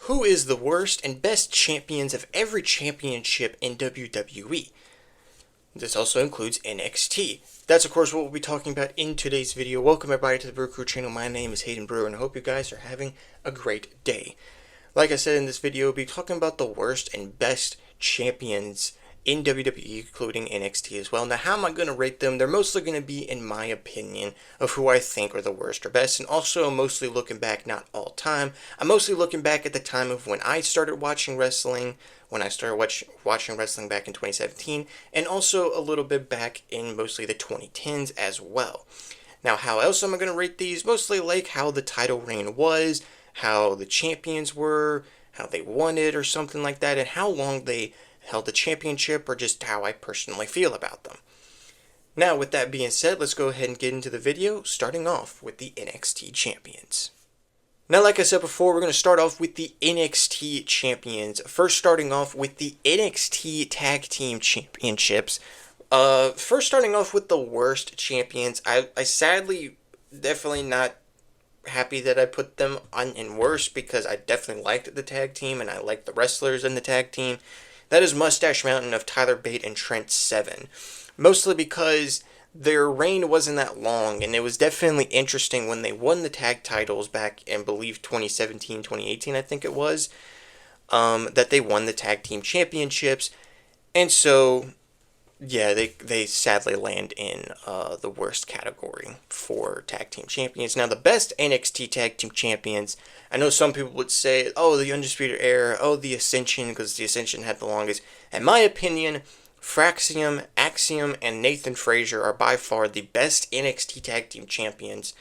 Who is the worst and best champions of every championship in WWE? This also includes NXT. That's of course what we'll be talking about in today's video. Welcome everybody to the BrewCrew channel. My name is Hayden Brewer and I hope you guys are having a great day. Like I said in this video, we'll be talking about the worst and best champions in WWE, including NXT as well. Now, how am I going to rate them? They're mostly going to be in my opinion of who I think are the worst or best, and also mostly looking back, not all time. I'm mostly looking back at the time of when I started watching wrestling, when I started watching wrestling back in 2017, and also a little bit back in mostly the 2010s as well. Now, how else am I going to rate these? Mostly like how the title reign was, how the champions were, how they won it or something like that, and how long they held the championship, or just how I personally feel about them. Now, with that being said, let's go ahead and get into the video, starting off with the NXT champions. Now, like I said before, we're going to start off with the NXT champions. First, starting off with the NXT Tag Team Championships. First, starting off with the worst champions. I sadly, definitely not happy that I put them on in worst, because I definitely liked the tag team, and I liked the wrestlers in the tag team. That is Mustache Mountain of Tyler Bate and Trent Seven. Mostly because their reign wasn't that long, and it was definitely interesting when they won the tag titles back in, I believe, 2017, 2018, I think it was, that they won the tag team championships. And so, yeah, they sadly land in the worst category for tag team champions. Now, the best NXT tag team champions, I know some people would say, oh, the Undisputed Era, oh, the Ascension, because the Ascension had the longest. In my opinion, Fraxium, Axiom, and Nathan Frazier are by far the best NXT tag team champions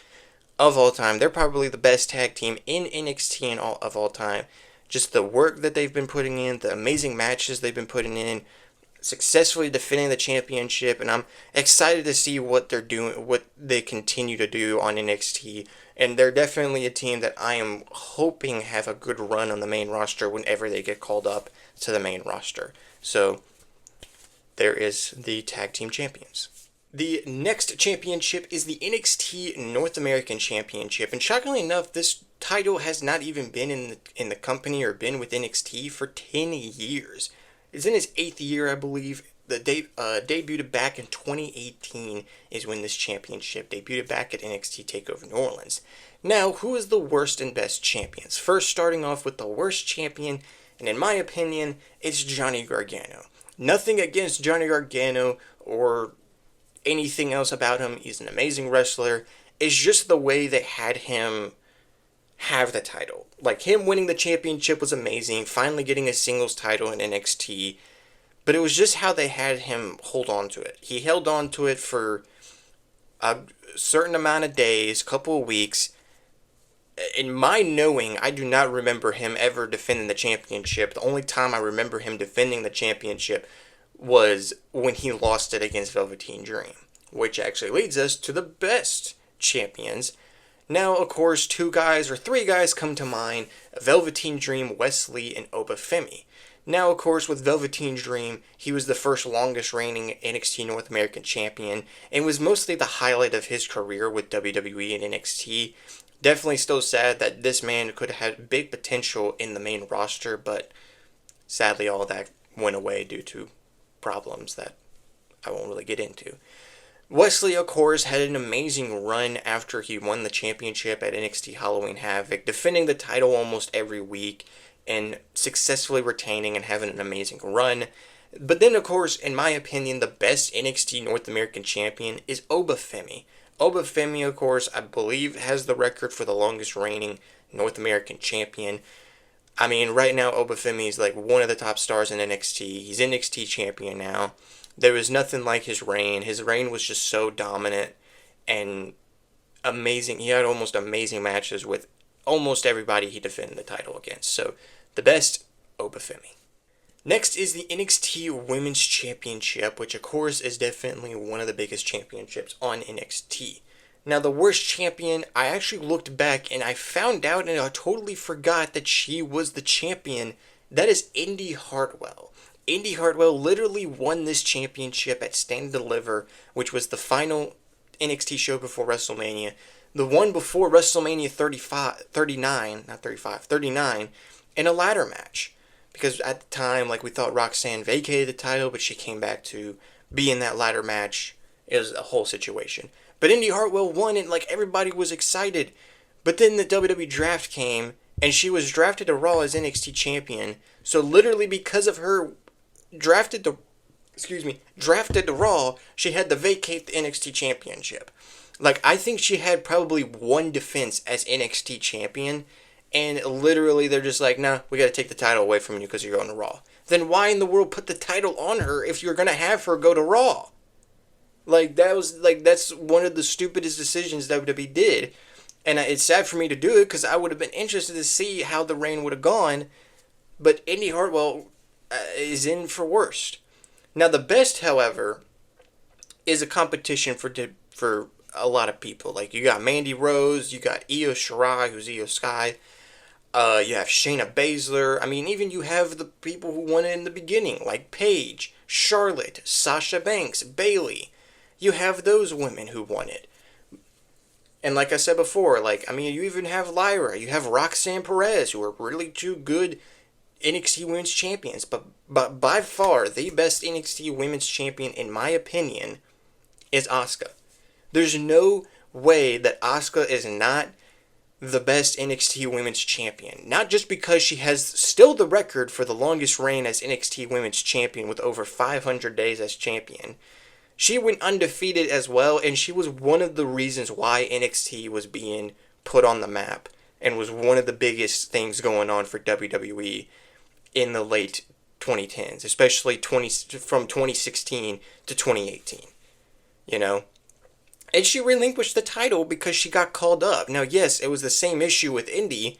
of all time. They're probably the best tag team in NXT of all time. Just the work that they've been putting in, the amazing matches they've been putting in, successfully defending the championship, and I'm excited to see what they're doing, what they continue to do on NXT. And they're definitely a team that I am hoping have a good run on the main roster whenever they get called up to the main roster. So there is the tag team champions. The next championship is the NXT North American Championship, and shockingly enough, this title has not even been in the company or been with NXT for 10 years. It's in its 8th year, I believe. The debuted back in 2018 is when this championship debuted back at NXT TakeOver New Orleans. Now, who is the worst and best champions? First, starting off with the worst champion, and in my opinion, it's Johnny Gargano. Nothing against Johnny Gargano or anything else about him. He's an amazing wrestler. It's just the way they had him have the title. Like, him winning the championship was amazing, finally getting a singles title in NXT, but it was just how they had him hold on to it. He held on to it for a certain amount of days, couple of weeks. In my knowing, I do not remember him ever defending the championship. The only time I remember him defending the championship was when he lost it against Velveteen Dream, which actually leads us to the best champions. Now, of course, 3 guys come to mind: Velveteen Dream, Wesley, and Obafemi. Now, of course, with Velveteen Dream, he was the first longest reigning NXT North American champion, and was mostly the highlight of his career with WWE and NXT. Definitely still sad that this man could have had big potential in the main roster, but sadly all that went away due to problems that I won't really get into. Wesley, of course, had an amazing run after he won the championship at NXT Halloween Havoc, defending the title almost every week and successfully retaining and having an amazing run. But then, of course, in my opinion, the best NXT North American champion is Obafemi. Obafemi, of course, I believe has the record for the longest reigning North American champion. I mean, right now, Obafemi is like one of the top stars in NXT. He's NXT champion now. There was nothing like his reign. His reign was just so dominant and amazing. He had almost amazing matches with almost everybody he defended the title against. So, the best, Obafemi. Next is the NXT Women's Championship, which of course is definitely one of the biggest championships on NXT. Now, the worst champion, I actually looked back and I found out and I totally forgot that she was the champion. That is Indy Hartwell. Indy Hartwell literally won this championship at Stand and Deliver, which was the final NXT show before WrestleMania. The one before WrestleMania 39, in a ladder match. Because at the time, like, we thought Roxanne vacated the title, but she came back to be in that ladder match. It was a whole situation. But Indy Hartwell won, and, like, everybody was excited. But then the WWE draft came, and she was drafted to Raw as NXT champion. So literally because of her drafted to Raw, she had to vacate the NXT championship. Like, I think she had probably one defense as NXT champion, and literally they're just like, nah, we gotta take the title away from you because you're going to Raw. Then why in the world put the title on her if you're gonna have her go to Raw? Like, that's one of the stupidest decisions WWE did. And it's sad for me to do it because I would have been interested to see how the reign would have gone. But Indy Hartwell is in for worst. Now, the best, however, is a competition for a lot of people. Like, you got Mandy Rose, you got Io Shirai, who's Io Sky. You have Shayna Baszler. I mean, even you have the people who won it in the beginning, like Paige, Charlotte, Sasha Banks, Bayley. You have those women who won it. And like I said before, like, I mean, you even have Lyra. You have Roxanne Perez, who are really two good NXT Women's Champions. But by far, the best NXT Women's Champion, in my opinion, is Asuka. There's no way that Asuka is not the best NXT Women's Champion. Not just because she has still the record for the longest reign as NXT Women's Champion with over 500 days as champion. She went undefeated as well, and she was one of the reasons why NXT was being put on the map and was one of the biggest things going on for WWE in the late 2010s, especially from 2016 to 2018, you know? And she relinquished the title because she got called up. Now, yes, it was the same issue with Indy,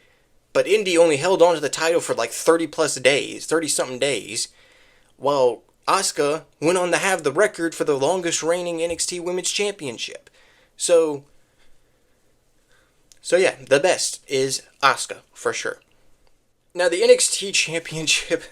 but Indy only held on to the title for like 30-something days, while Asuka went on to have the record for the longest reigning NXT Women's Championship. So yeah, the best is Asuka, for sure. Now, the NXT Championship,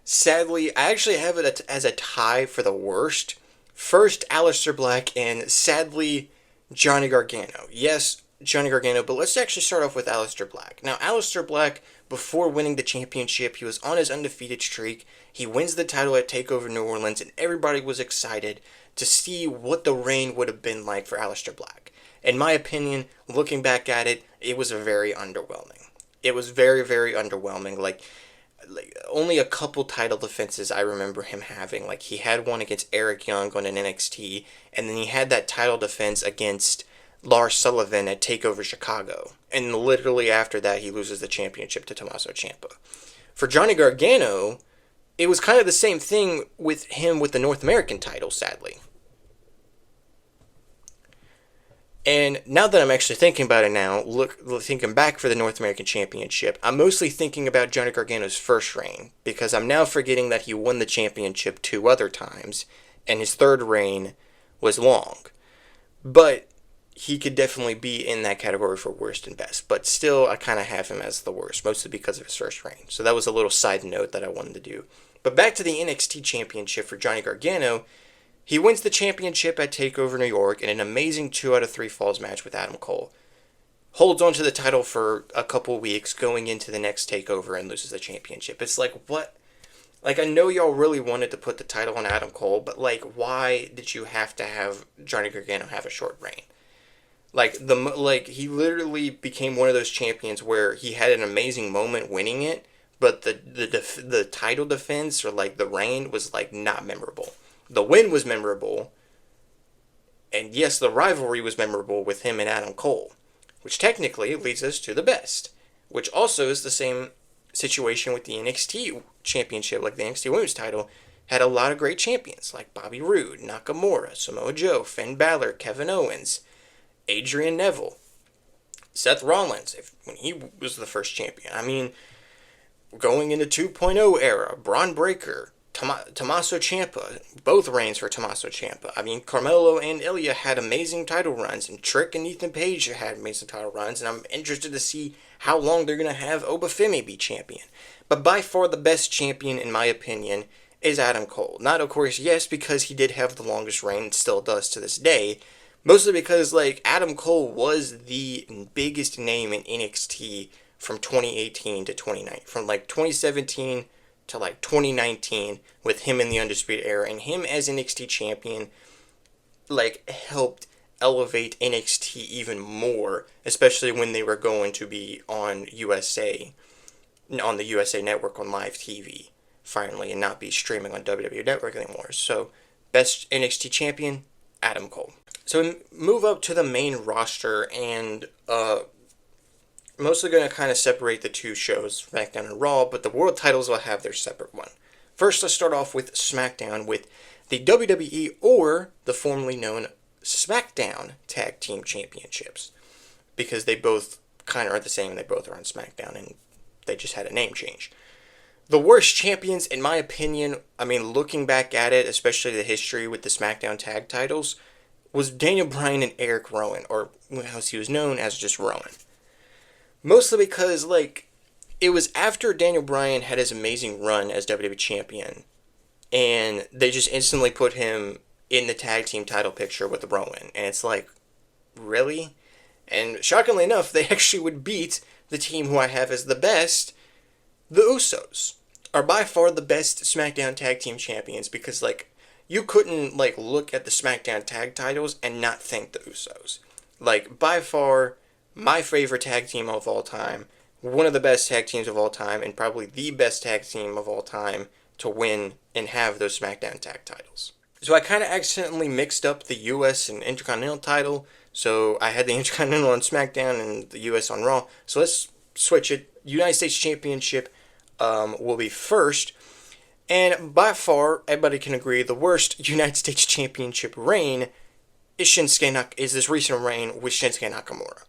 sadly, I actually have it as a tie for the worst. First, Aleister Black, and sadly, Johnny Gargano. Yes, Johnny Gargano, but let's actually start off with Aleister Black. Now, Aleister Black, before winning the championship, he was on his undefeated streak. He wins the title at TakeOver New Orleans, and everybody was excited to see what the reign would have been like for Aleister Black. In my opinion, looking back at it, it was very underwhelming. It was very, very underwhelming. Like only a couple title defenses I remember him having. Like, he had one against Eric Young on an NXT, and then he had that title defense against Lars Sullivan at TakeOver Chicago. And literally after that, he loses the championship to Tommaso Ciampa. For Johnny Gargano, it was kind of the same thing with him with the North American title, sadly. And now that I'm actually thinking about it now, thinking back for the North American Championship, I'm mostly thinking about Johnny Gargano's first reign, because I'm now forgetting that he won the championship 2 other times, and his third reign was long. But he could definitely be in that category for worst and best, but still, I kind of have him as the worst, mostly because of his first reign. So that was a little side note that I wanted to do. But back to the NXT Championship for Johnny Gargano. He wins the championship at TakeOver New York in an amazing 2 out of 3 falls match with Adam Cole. Holds on to the title for a couple weeks going into the next TakeOver and loses the championship. It's like, what? Like, I know y'all really wanted to put the title on Adam Cole, but, like, why did you have to have Johnny Gargano have a short reign? Like, he literally became one of those champions where he had an amazing moment winning it, but the title defense or, like, the reign was, like, not memorable. The win was memorable, and yes, the rivalry was memorable with him and Adam Cole, which technically leads us to the best, which also is the same situation with the NXT Championship. Like, the NXT Women's title had a lot of great champions, like Bobby Roode, Nakamura, Samoa Joe, Finn Balor, Kevin Owens, Adrian Neville, Seth Rollins, when he was the first champion. I mean, going into 2.0 era, Braun Breaker, Tommaso Ciampa, both reigns for Tommaso Ciampa. I mean, Carmelo and Ilya had amazing title runs, and Trick and Ethan Page had amazing title runs, and I'm interested to see how long they're going to have Obafemi be champion. But by far the best champion, in my opinion, is Adam Cole. Not, of course, yes, because he did have the longest reign, and still does to this day, mostly because, like, Adam Cole was the biggest name in NXT from 2018 to 2019, from like 2017 to like 2019, with him in the Undisputed Era, and him as NXT champion like helped elevate NXT even more, especially when they were going to be on the USA Network on live TV finally, and not be streaming on WWE Network anymore. So, best NXT champion, Adam Cole. So we move up to the main roster, and mostly going to kind of separate the two shows, SmackDown and Raw, but the world titles will have their separate one. First, let's start off with SmackDown with the WWE, or the formerly known SmackDown Tag Team Championships, because they both kind of are the same. They both are on SmackDown, and they just had a name change. The worst champions, in my opinion, I mean, looking back at it, especially the history with the SmackDown tag titles, was Daniel Bryan and Eric Rowan, or as he was known as just Rowan. Mostly because, like, it was after Daniel Bryan had his amazing run as WWE Champion, and they just instantly put him in the tag team title picture with Rowan, and it's like, really? And shockingly enough, they actually would beat the team who I have as the best. The Usos are by far the best SmackDown Tag Team Champions, because, like, you couldn't, like, look at the SmackDown tag titles and not think the Usos. Like, by far, my favorite tag team of all time, one of the best tag teams of all time, and probably the best tag team of all time to win and have those SmackDown tag titles. So I kind of accidentally mixed up the US and Intercontinental title, so I had the Intercontinental on SmackDown and the US on Raw. So let's switch it. United States Championship will be first, and by far, everybody can agree, the worst United States Championship reign is this recent reign with Shinsuke Nakamura.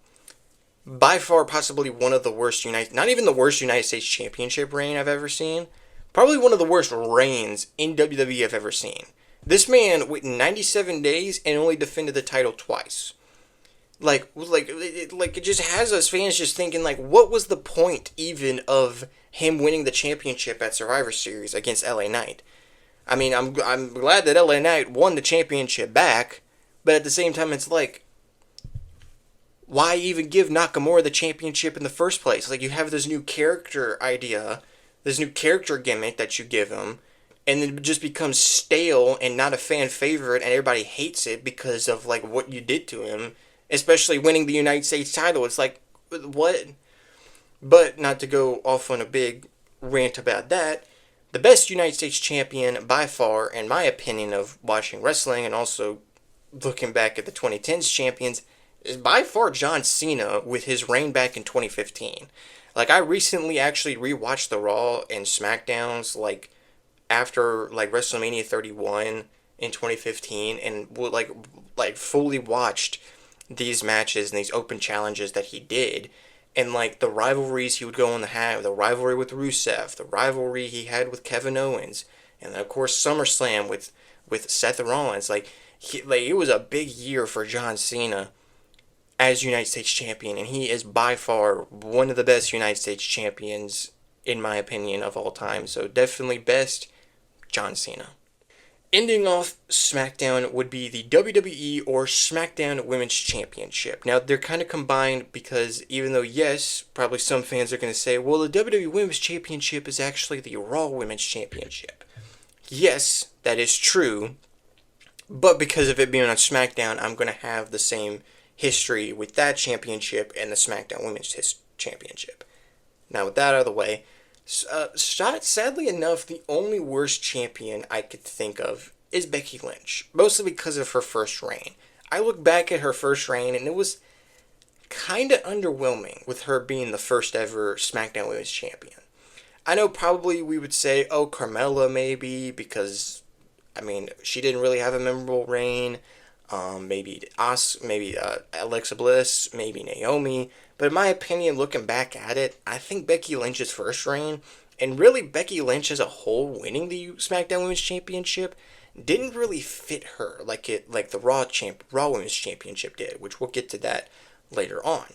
By far, possibly one of the worst not even the worst United States Championship reign I've ever seen, probably one of the worst reigns in WWE I've ever seen. This man went 97 days and only defended the title twice. It just has us fans just thinking, like, what was the point even of him winning the championship at Survivor Series against LA Knight? I mean, I'm glad that LA Knight won the championship back, but at the same time, it's like, why even give Nakamura the championship in the first place? Like, you have this new character idea, this new character gimmick that you give him, and then it just becomes stale and not a fan favorite, and everybody hates it because of, like, what you did to him. Especially winning the United States title. It's like, what? But not to go off on a big rant about that, the best United States champion by far, in my opinion of watching wrestling and also looking back at the 2010s champions, is by far John Cena with his reign back in 2015. Like, I recently actually rewatched the Raw and SmackDowns, like, after, like, WrestleMania 31 in 2015, and, like fully watched these matches and these open challenges that he did, and like the rivalries he would go on to have, the rivalry with Rusev, the rivalry he had with Kevin Owens, and then of course SummerSlam with Seth Rollins. It was a big year for John Cena as United States champion, and he is by far one of the best United States champions in my opinion of all time. So definitely best, John Cena. Ending off SmackDown would be the WWE or SmackDown Women's Championship. Now, they're kind of combined because even though, yes, probably some fans are going to say, well, the WWE Women's Championship is actually the Raw Women's Championship. Yes, that is true, but because of it being on SmackDown, I'm going to have the same history with that championship and the SmackDown Women's Championship. Now, with that out of the way, sadly enough, the only worst champion I could think of is Becky Lynch, mostly because of her first reign. I look back at her first reign, and it was kind of underwhelming with her being the first ever SmackDown Women's Champion. I know probably we would say, oh, Carmella maybe, because, I mean, she didn't really have a memorable reign. Maybe Alexa Bliss, maybe Naomi. But in my opinion, looking back at it, I think Becky Lynch's first reign, and really Becky Lynch as a whole winning the SmackDown Women's Championship, didn't really fit her like the Raw Women's Championship did, which we'll get to that later on.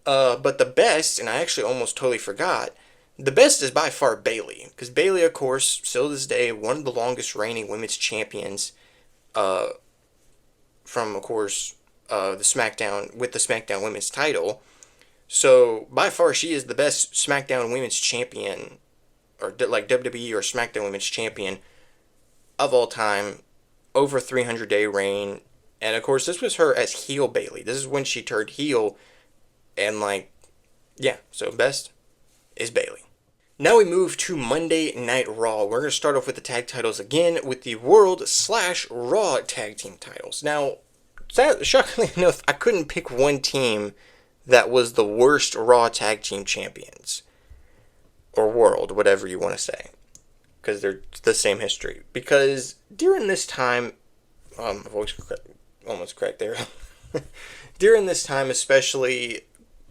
But the best, and I actually almost totally forgot, the best is by far Bayley, because Bayley, of course, still to this day, one of the longest reigning women's champions, from, of course, the SmackDown Women's title. So by far, she is the best SmackDown Women's Champion, or like WWE or SmackDown Women's Champion of all time. Over 300-day reign, and of course this was her as heel Bayley. This is when she turned heel, and like, yeah. So best is Bayley. Now we move to Monday Night Raw. We're going to start off with the tag titles again with the World/Raw tag team titles. Now, shockingly enough, I couldn't pick one team that was the worst Raw tag team champions. Or world, whatever you want to say. Because they're the same history. Because during this time, voice almost correct there. During this time, especially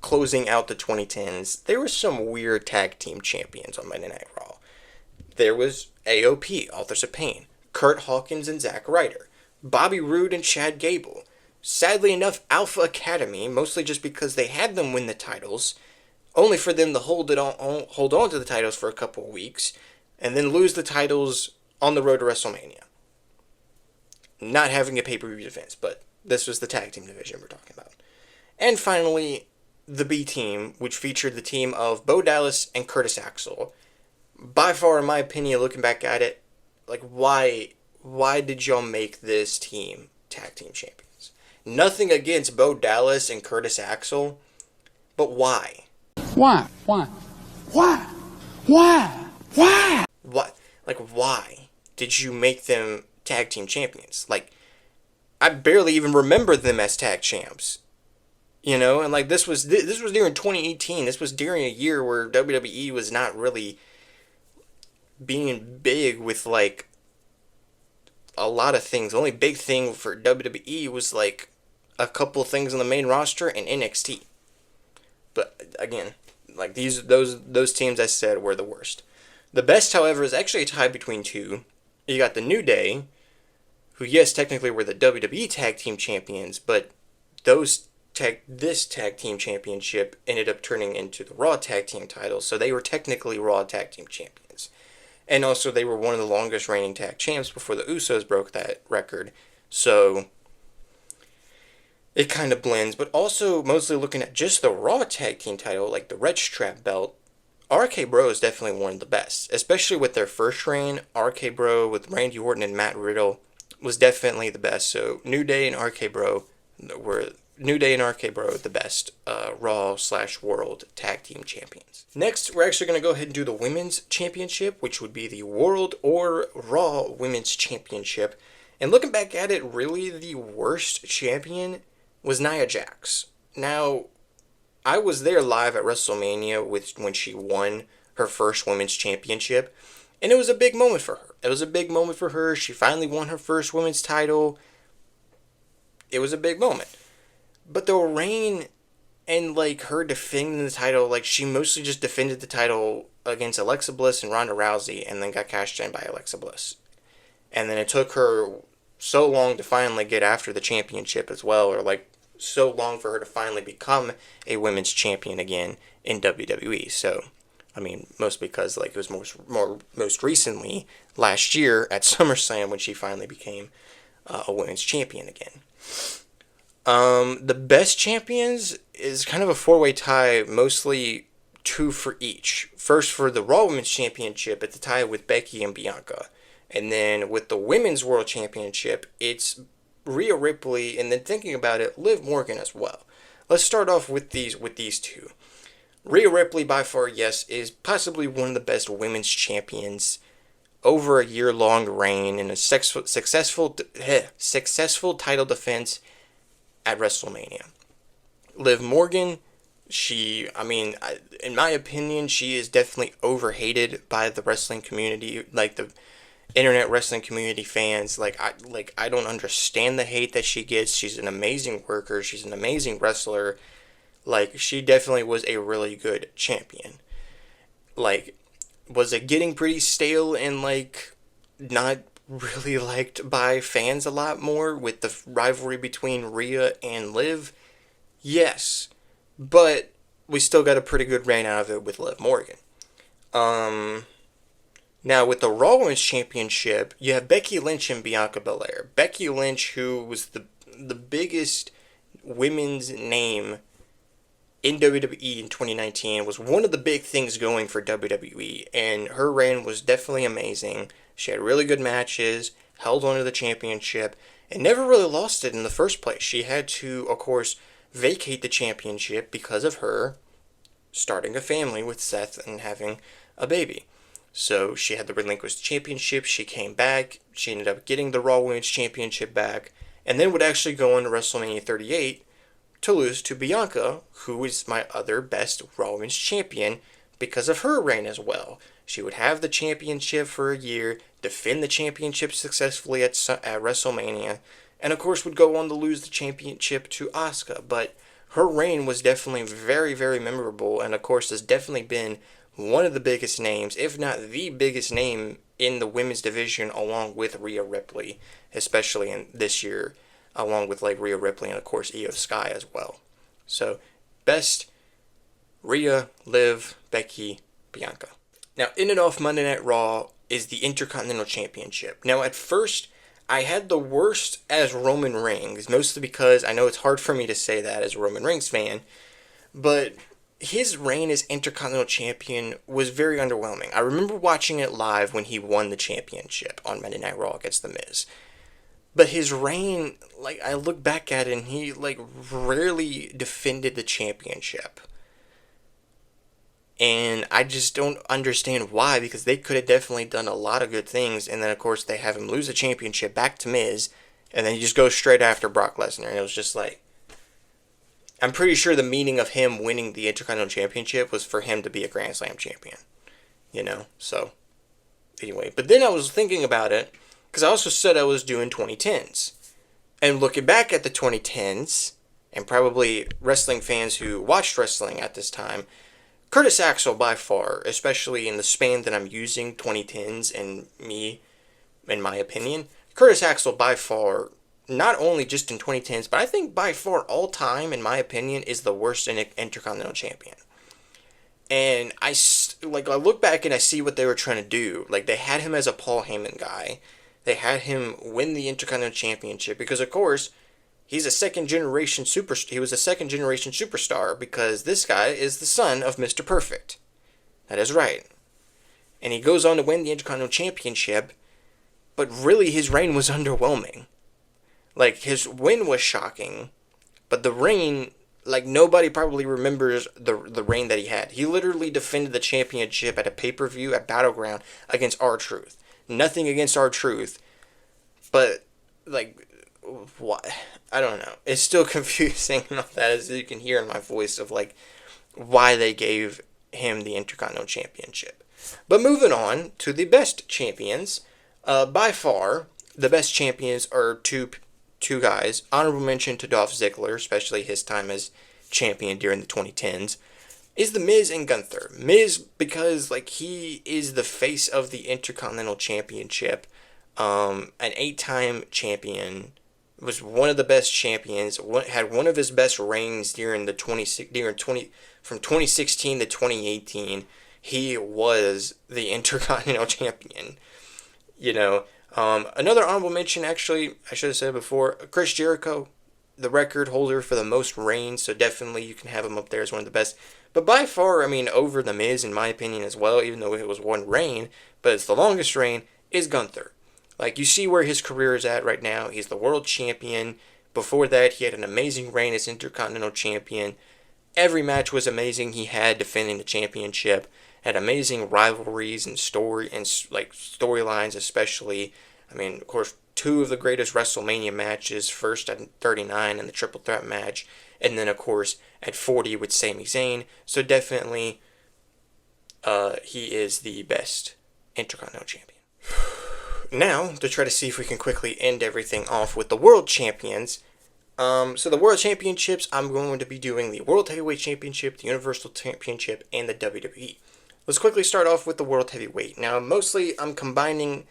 closing out the 2010s, there were some weird tag team champions on Monday Night Raw. There was AOP, Authors of Pain, Kurt Hawkins and Zack Ryder, Bobby Roode and Chad Gable. Sadly enough, Alpha Academy, mostly just because they had them win the titles, only for them to hold on to the titles for a couple of weeks, and then lose the titles on the road to WrestleMania. Not having a pay-per-view defense, but this was the tag team division we're talking about. And finally, the B team, which featured the team of Bo Dallas and Curtis Axel. By far, in my opinion, looking back at it, like, why did y'all make this team tag team champions? Nothing against Bo Dallas and Curtis Axel, but why? Why? What? Like, why did you make them tag team champions? Like, I barely even remember them as tag champs. You know, and like this was during 2018. This was during a year where WWE was not really being big with like a lot of things. The only big thing for WWE was like a couple of things on the main roster and NXT. But again, like those teams I said were the worst. The best, however, is actually a tie between two. You got the New Day, who yes, technically were the WWE Tag Team Champions, but this tag team championship ended up turning into the Raw Tag Team titles, so they were technically Raw Tag Team Champions. And also, they were one of the longest reigning tag champs before the Usos broke that record, so it kind of blends. But also, mostly looking at just the Raw Tag Team title, like the Red Strap belt, RK Bro is definitely one of the best, especially with their first reign. RK Bro with Randy Orton and Matt Riddle was definitely the best, so New Day and RK Bro were the best Raw/World Tag Team Champions. Next, we're actually going to go ahead and do the Women's Championship, which would be the World or Raw Women's Championship. And looking back at it, really the worst champion was Nia Jax. Now, I was there live at WrestleMania when she won her first Women's Championship, and it was a big moment for her. She finally won her first women's title. It was a big moment. But the reign and, like, her defending the title, like, she mostly just defended the title against Alexa Bliss and Ronda Rousey and then got cashed in by Alexa Bliss. And then it took her so long to finally get after the championship as well, or, like, so long for her to finally become a women's champion again in WWE. So, I mean, mostly because, like, it was most recently last year at SummerSlam when she finally became a women's champion again. The best champions is kind of a four-way tie, mostly two for each. First, for the Raw Women's Championship, it's a tie with Becky and Bianca. And then with the Women's World Championship, it's Rhea Ripley, and then thinking about it, Liv Morgan as well. Let's start off with these two. Rhea Ripley, by far, yes, is possibly one of the best women's champions. Over a year-long reign and a successful title defense at WrestleMania. Liv Morgan, in my opinion, she is definitely overhated by the wrestling community, like the internet wrestling community fans. I don't understand the hate that she gets. She's an amazing worker. She's an amazing wrestler. Like, she definitely was a really good champion. Like, was it getting pretty stale and, like, not really liked by fans a lot more with the rivalry between Rhea and Liv? Yes. But we still got a pretty good reign out of it with Liv Morgan. Now, with the Raw Women's Championship, you have Becky Lynch and Bianca Belair. Becky Lynch, who was the biggest women's name in WWE in 2019 was one of the big things going for WWE, and her reign was definitely amazing. She had really good matches, held on to the championship, and never really lost it in the first place. She had to, of course, vacate the championship because of her starting a family with Seth and having a baby. So she had to relinquish the championship. She came back. She ended up getting the Raw Women's Championship back, and then would actually go on to WrestleMania 38 to lose to Bianca, who is my other best Raw Women's Champion, because of her reign as well. She would have the championship for a year, defend the championship successfully at WrestleMania, and of course would go on to lose the championship to Asuka. But her reign was definitely very, very memorable, and of course has definitely been one of the biggest names, if not the biggest name in the women's division, along with Rhea Ripley, especially in this year, along with like Rhea Ripley and of course Io Sky as well. So best Rhea, Liv, Becky, Bianca. Now in and off Monday Night Raw is the Intercontinental Championship. Now at first I had the worst as Roman Reigns, mostly because I know it's hard for me to say that as a Roman Reigns fan, but his reign as Intercontinental Champion was very underwhelming. I remember watching it live when he won the championship on Monday Night Raw against The Miz. But his reign, like, I look back at it and he, like, rarely defended the championship. And I just don't understand why, because they could have definitely done a lot of good things, and then, of course, they have him lose the championship back to Miz, and then he just goes straight after Brock Lesnar, and it was just like, I'm pretty sure the meaning of him winning the Intercontinental Championship was for him to be a Grand Slam champion, you know, so, anyway. But then I was thinking about it, because I also said I was doing 2010s, and looking back at the 2010s, and probably wrestling fans who watched wrestling at this time, Curtis Axel by far, especially in the span that I'm using, 2010s and me, in my opinion, Curtis Axel by far, not only just in 2010s, but I think by far all time, in my opinion, is the worst Intercontinental Champion. And I look back and I see what they were trying to do. Like, they had him as a Paul Heyman guy. They had him win the Intercontinental Championship because, of course, he was a second generation superstar because this guy is the son of Mr. Perfect. That is right. And he goes on to win the Intercontinental Championship, but really his reign was underwhelming. Like, his win was shocking, but the reign, like, nobody probably remembers the reign that he had. He literally defended the championship at a pay-per-view at Battleground against R-Truth. Nothing against R-Truth, but, like, what? I don't know. It's still confusing and all that, as you can hear in my voice, of like why they gave him the Intercontinental Championship. But moving on to the best champions, by far the best champions are two guys. Honorable mention to Dolph Ziggler, especially his time as champion during the 2010s, is the Miz and Gunther. Miz because like he is the face of the Intercontinental Championship, an 8-time champion. Was one of the best champions, had one of his best reigns from 2016 to 2018. He was the Intercontinental Champion. You know, another honorable mention, actually, I should have said before, Chris Jericho, the record holder for the most reigns, so definitely you can have him up there as one of the best. But by far, I mean, over The Miz, in my opinion, as well, even though it was one reign, but it's the longest reign, is Gunther. Like, you see where his career is at right now. He's the world champion. Before that, he had an amazing reign as Intercontinental Champion. Every match was amazing he had defending the championship. Had amazing rivalries and storylines, especially. I mean, of course, 2 of the greatest WrestleMania matches. First at 39 in the Triple Threat match. And then, of course, at 40 with Sami Zayn. So definitely, he is the best Intercontinental Champion. Now, to try to see if we can quickly end everything off with the World Champions. So the World Championships, I'm going to be doing the World Heavyweight Championship, the Universal Championship, and the WWE. Let's quickly start off with the World Heavyweight. Now, mostly I'm combining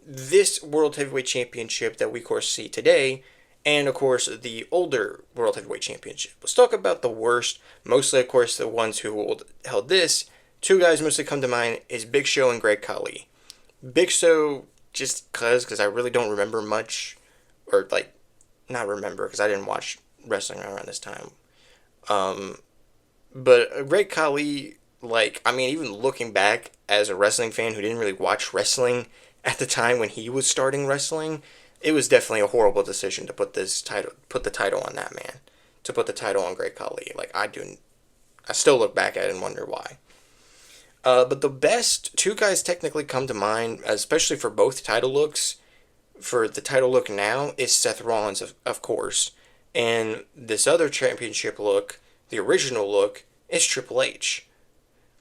this World Heavyweight Championship that we, of course, see today, and, of course, the older World Heavyweight Championship. Let's talk about the worst. Mostly, of course, the ones who held this. 2 guys mostly come to mind is Big Show and Great Khali. Big Show, just because I really don't remember much, or, like, not remember, because I didn't watch wrestling around this time. But Great Khali, like, I mean, even looking back as a wrestling fan who didn't really watch wrestling at the time when he was starting wrestling, it was definitely a horrible decision to put the title on that man, to put the title on Great Khali. Like, I still look back at it and wonder why. But the best two guys technically come to mind, especially for both title looks. For the title look now is Seth Rollins, of course, and this other championship look, the original look, is Triple H.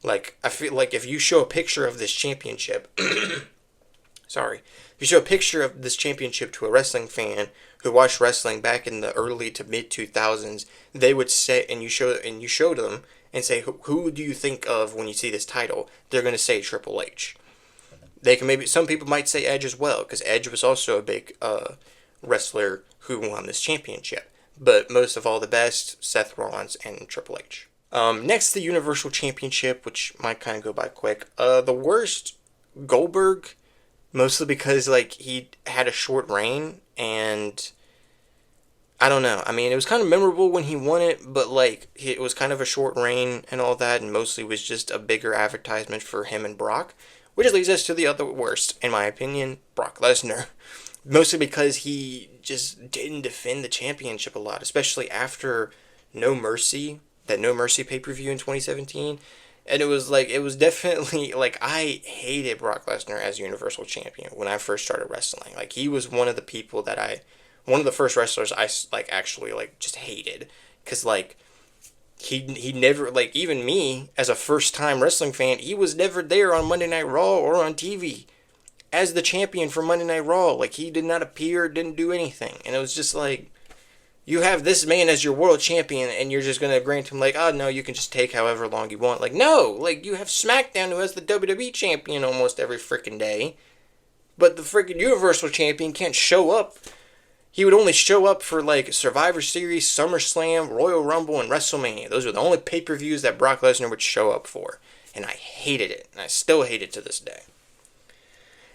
Like, I feel like if you show a picture of this championship, sorry, if you show a picture of this championship to a wrestling fan who watched wrestling back in the early to mid 2000s, they would say, and you show them and say, who do you think of when you see this title? They're going to say Triple H. They can maybe some people might say Edge as well, because Edge was also a big wrestler who won this championship. But most of all, the best, Seth Rollins and Triple H. Next, the Universal Championship, which might kind of go by quick. The worst, Goldberg, mostly because like he had a short reign, and I don't know. I mean, it was kind of memorable when he won it, but like it was kind of a short reign and all that, and mostly was just a bigger advertisement for him and Brock. Which leads us to the other worst, in my opinion, Brock Lesnar. Mostly because he just didn't defend the championship a lot, especially after No Mercy, that No Mercy pay-per-view in 2017. And it was definitely, like, I hated Brock Lesnar as Universal Champion when I first started wrestling. Like, he was one of the people one of the first wrestlers I, like, actually, like, just hated. Because, like, he never, like, even me as a first time wrestling fan, he was never there on Monday Night Raw or on TV as the champion for Monday Night Raw. Like, he did not appear, didn't do anything, and it was just like, you have this man as your world champion and you're just gonna grant him, like, oh no, you can just take however long you want. Like, no, like, you have SmackDown who has the WWE champion almost every freaking day, but the freaking Universal champion can't show up. He would only show up for, like, Survivor Series, SummerSlam, Royal Rumble, and WrestleMania. Those were the only pay-per-views that Brock Lesnar would show up for. And I hated it. And I still hate it to this day.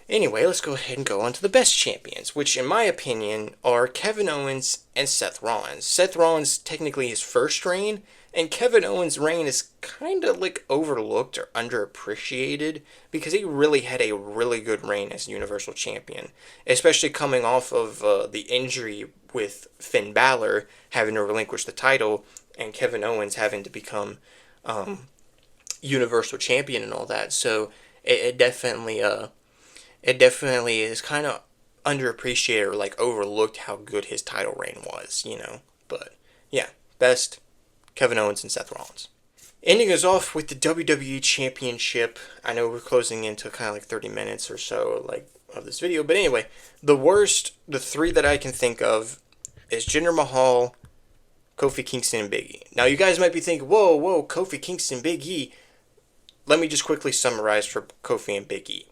Anyway, let's go ahead and go on to the best champions, which, in my opinion, are Kevin Owens and Seth Rollins. Seth Rollins, technically his first reign, and Kevin Owens' reign is kind of, like, overlooked or underappreciated because he really had a really good reign as Universal Champion, especially coming off of the injury with Finn Balor having to relinquish the title and Kevin Owens having to become Universal Champion and all that. So it definitely is kind of underappreciated or, like, overlooked how good his title reign was, you know. But yeah, best Kevin Owens and Seth Rollins. Ending us off with the WWE Championship. I know we're closing into kind of like 30 minutes or so, like, of this video, but anyway, the three that I can think of is Jinder Mahal, Kofi Kingston, and Big E. Now, you guys might be thinking, whoa, Kofi Kingston, Big E. Let me just quickly summarize for Kofi and Big E.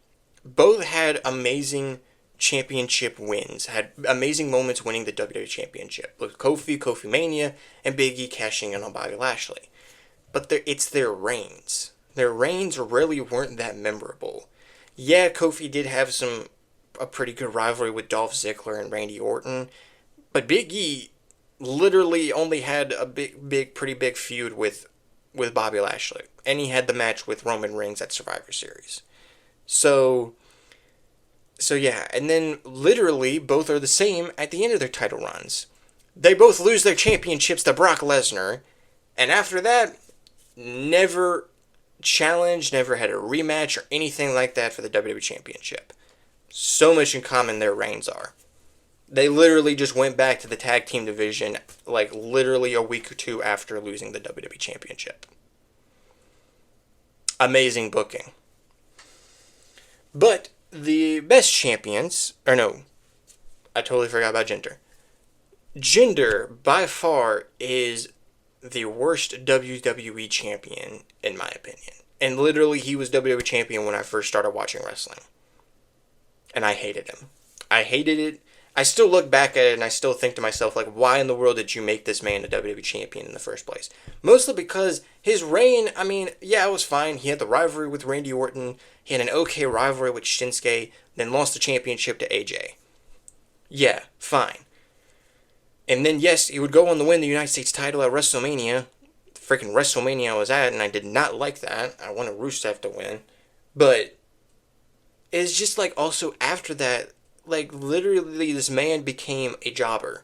Both had amazing championship wins, had amazing moments winning the WWE Championship. With Kofi Mania, and Big E cashing in on Bobby Lashley. But it's their reigns. Their reigns really weren't that memorable. Yeah, Kofi did have a pretty good rivalry with Dolph Ziggler and Randy Orton, but Big E literally only had a pretty big feud with Bobby Lashley, and he had the match with Roman Reigns at Survivor Series. So yeah, and then literally both are the same at the end of their title runs. They both lose their championships to Brock Lesnar, and after that, never challenged, never had a rematch or anything like that for the WWE Championship. So much in common their reigns are. They literally just went back to the tag team division, like, literally a week or two after losing the WWE Championship. Amazing booking. But the best champions, or no, I totally forgot about Jinder. Jinder, by far, is the worst WWE champion, in my opinion. And literally, he was WWE champion when I first started watching wrestling. And I hated him. I hated it. I still look back at it and I still think to myself, like, why in the world did you make this man a WWE champion in the first place? Mostly because his reign, I mean, yeah, it was fine. He had the rivalry with Randy Orton. He had an okay rivalry with Shinsuke, then lost the championship to AJ. Yeah, fine. And then, yes, he would go on to win the United States title at WrestleMania freaking WrestleMania I was at, and I did not like that. I wanted Rusev to win. But it's just like also after that, like literally this man became a jobber.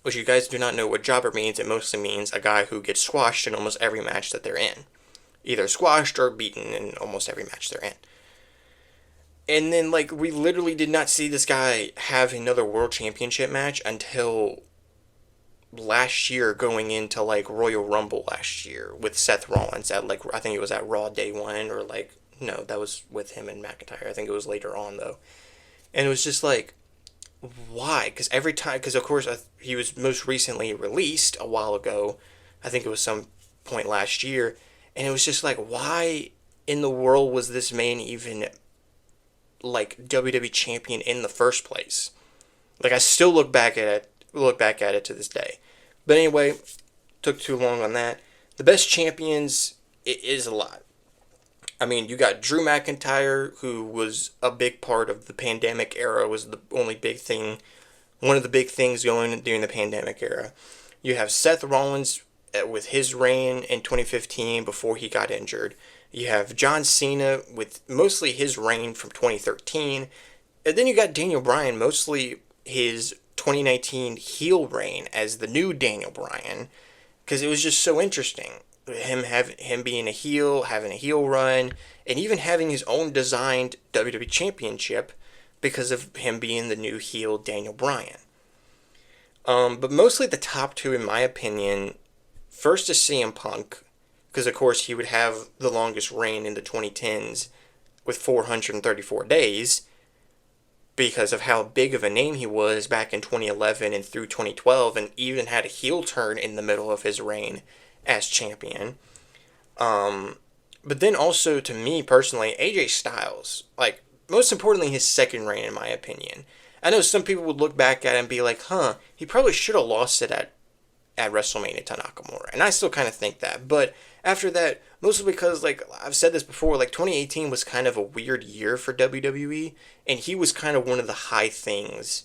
Which you guys do not know what jobber means. It mostly means a guy who gets squashed in almost every match that they're in. Either squashed or beaten in almost every match they're in. And then, like, we literally did not see this guy have another world championship match until last year, going into, like, Royal Rumble last year with Seth Rollins at, like, I think it was at Raw Day 1, or, like, no, that was with him and McIntyre. I think it was later on, though. And it was just like, why? Because every time, because of course, he was most recently released a while ago. I think it was some point last year. And it was just like, why in the world was this man even, like, WWE champion in the first place? Like, I still look back at it to this day. But anyway, took too long on that. The best champions, it is a lot. I mean, you got Drew McIntyre, who was a big part of the pandemic era, was the only big thing, one of the big things going during the pandemic era. You have Seth Rollins with his reign in 2015 before he got injured. You have John Cena with mostly his reign from 2013. And then you got Daniel Bryan, mostly his 2019 heel reign as the new Daniel Bryan, because it was just so interesting. Him being a heel, having a heel run, and even having his own designed WWE Championship because of him being the new heel Daniel Bryan. But mostly the top two, in my opinion, first is CM Punk, because of course he would have the longest reign in the 2010s with 434 days, because of how big of a name he was back in 2011 and through 2012, and even had a heel turn in the middle of his reign as champion. But then also, to me personally, AJ Styles, like, most importantly, his second reign, in my opinion. I know some people would look back at it and be like, he probably should have lost it at WrestleMania to Nakamura. And I still kind of think that. But after that, mostly because, like, I've said this before, like, 2018 was kind of a weird year for WWE, and he was kind of one of the high things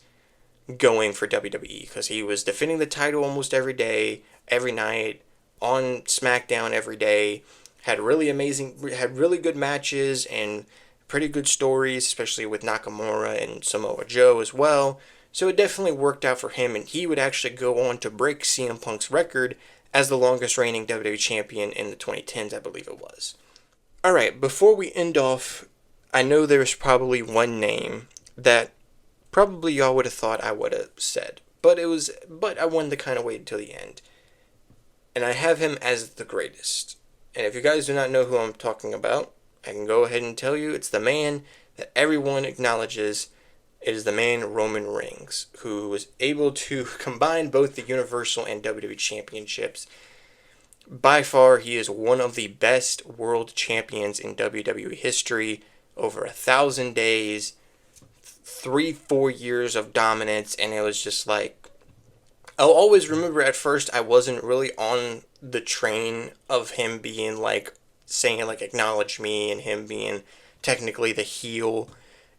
going for WWE, because he was defending the title almost every day, every night, on SmackDown every day, had really good matches and pretty good stories, especially with Nakamura and Samoa Joe as well. So it definitely worked out for him, and he would actually go on to break CM Punk's record as the longest reigning WWE champion in the 2010s, I believe it was. Alright, before we end off, I know there's probably one name that probably y'all would have thought I would have said, but I wanted to kind of wait until the end. And I have him as the greatest. And if you guys do not know who I'm talking about, I can go ahead and tell you it's the man that everyone acknowledges. It is the man Roman Reigns, who was able to combine both the Universal and WWE Championships. By far, he is one of the best world champions in WWE history. Over 1,000 days, 3-4 years of dominance, and it was just like, I'll always remember at first I wasn't really on the train of him being like, saying like acknowledge me, and him being technically the heel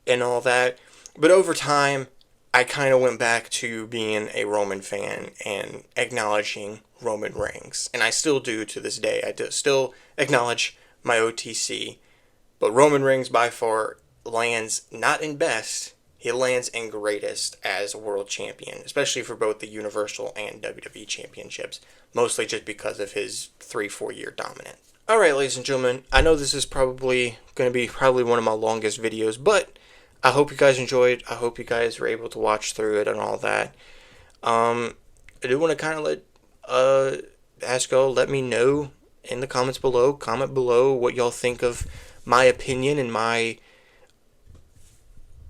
and all that. But over time, I kind of went back to being a Roman fan and acknowledging Roman Reigns. And I still do to this day. I still acknowledge my OTC. But Roman Reigns by far lands not in best, he lands in greatest as world champion, especially for both the Universal and WWE Championships, mostly just because of his 3-4 year dominance. Alright, ladies and gentlemen, I know this is probably going to be one of my longest videos, but I hope you guys enjoyed. I hope you guys were able to watch through it and all that. I do want to kind of ask y'all, let me know in the comments below. Comment below what y'all think of my opinion and my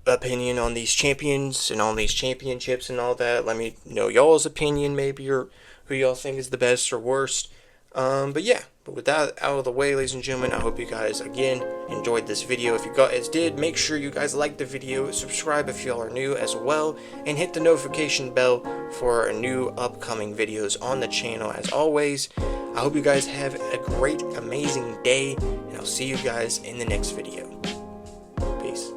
opinion on these champions and on these championships and all that. Let me know y'all's opinion, maybe, or who y'all think is the best or worst. But with that out of the way, ladies and gentlemen, I hope you guys, again, enjoyed this video. If you guys did, make sure you guys like the video, subscribe if y'all are new as well, and hit the notification bell for our new upcoming videos on the channel. As always, I hope you guys have a great, amazing day, and I'll see you guys in the next video. Peace.